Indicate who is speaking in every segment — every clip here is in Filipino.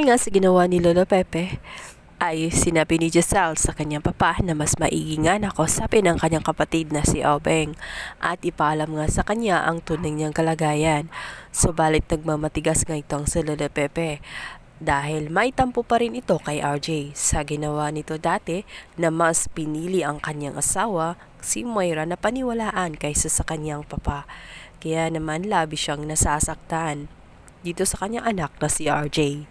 Speaker 1: Dahil nga sa ginawa ni Lolo Pepe, ay sinabi ni Giselle sa kanyang papa na mas maigi nga na kausapin ang kanyang kapatid na si Obeng at ipaalam nga sa kanya ang tunay niyang kalagayan. Subalit nagmamatigas nga itong si Lolo Pepe dahil may tampo pa rin ito kay RJ sa ginawa nito dati na mas pinili ang kanyang asawa, si Moira, na paniwalaan kaysa sa kanyang papa. Kaya naman labi siyang nasasaktan dito sa kanyang anak na si RJ.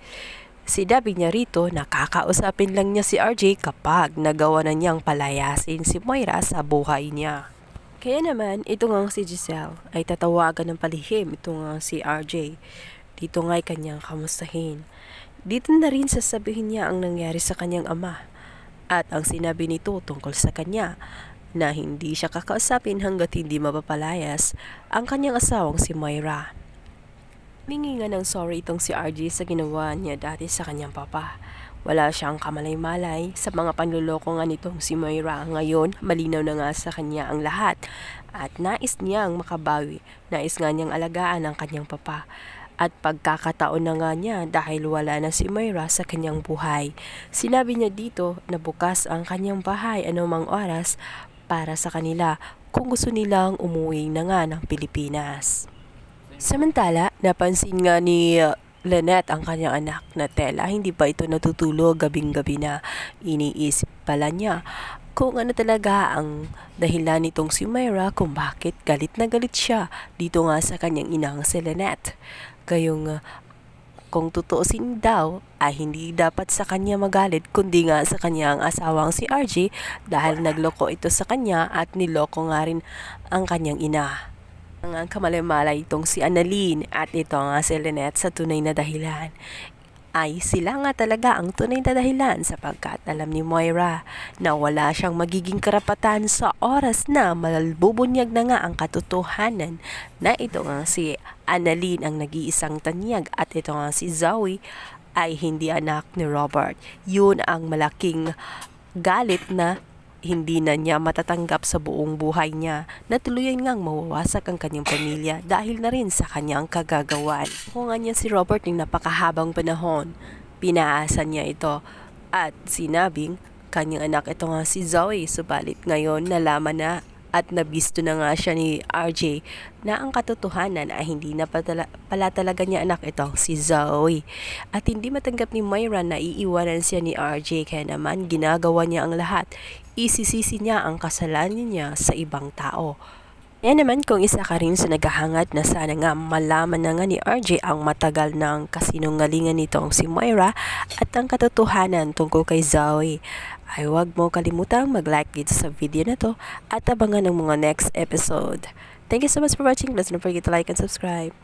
Speaker 1: Sinabi niya rito na kakausapin lang niya si RJ kapag nagawa na niyang palayasin si Moira sa buhay niya. Kaya naman, ito nga si Giselle ay tatawagan ng palihim ito nga si RJ. Dito nga'y kanyang kamustahin. Dito na rin sasabihin niya ang nangyari sa kanyang ama at ang sinabi nito tungkol sa kanya na hindi siya kakausapin hanggat hindi mapapalayas ang kanyang asawang si Moira. Humingi nga ng sorry itong si RJ sa ginawa niya dati sa kanyang papa. Wala siyang kamalay-malay sa mga panluloko nga nitong si Moira. Ngayon, malinaw na nga sa kanya ang lahat at nais niyang makabawi. Nais nga niyang alagaan ang kanyang papa. At pagkakataon na nga niya dahil wala na si Moira sa kanyang buhay. Sinabi niya dito na bukas ang kanyang bahay anumang oras para sa kanila kung gusto nilang umuwi na nga ng Pilipinas. Samantala, napansin nga ni Lynette ang kanyang anak na tela hindi pa ito natutulog gabing-gabi na. Iniisip pala niya kung ano talaga ang dahilan nitong si Moira kung bakit galit na galit siya dito nga sa kanyang inang si Lynette. Kayong kung tutuusin daw ay hindi dapat sa kanya magalit kundi nga sa kanyang asawang si RJ dahil nagloko ito sa kanya at niloko nga rin ang kanyang ina. Ang kamalay-malay itong si Annalyn at ito nga si Lynette sa tunay na dahilan. Ay sila nga talaga ang tunay na dahilan sapagkat alam ni Moira na wala siyang magiging karapatan sa oras na malbubunyag na nga ang katotohanan na ito nga si Annalyn ang nag-iisang tanyag at ito nga si Zoe ay hindi anak ni Robert. Yun ang malaking galit na hindi na niya matatanggap sa buong buhay niya na tuluyan ngang mawawasak ang kanyang pamilya dahil na rin sa kanyang kagagawan. Kung nga niya si Robert ng napakahabang panahon, pinaasa niya ito at sinabing kanyang anak ito nga si Zoe. Subalit ngayon nalaman na at nabisto na nga siya ni RJ na ang katotohanan ay hindi na pala talaga niya anak itong si Zoe. At hindi matanggap ni Moira na iiwanan siya ni RJ kaya naman ginagawa niya ang lahat. Isisisi niya ang kasalanan niya sa ibang tao. Yan naman kung isa ka rin sa naghahangad na sana nga malaman na nga ni RJ ang matagal ng kasinungalingan nitong si Moira at ang katotohanan tungkol kay Zoe, ay huwag mo kalimutang mag-like dito sa video na to at abangan ng mga next episode. Thank you so much for watching. Please don't forget to like and subscribe.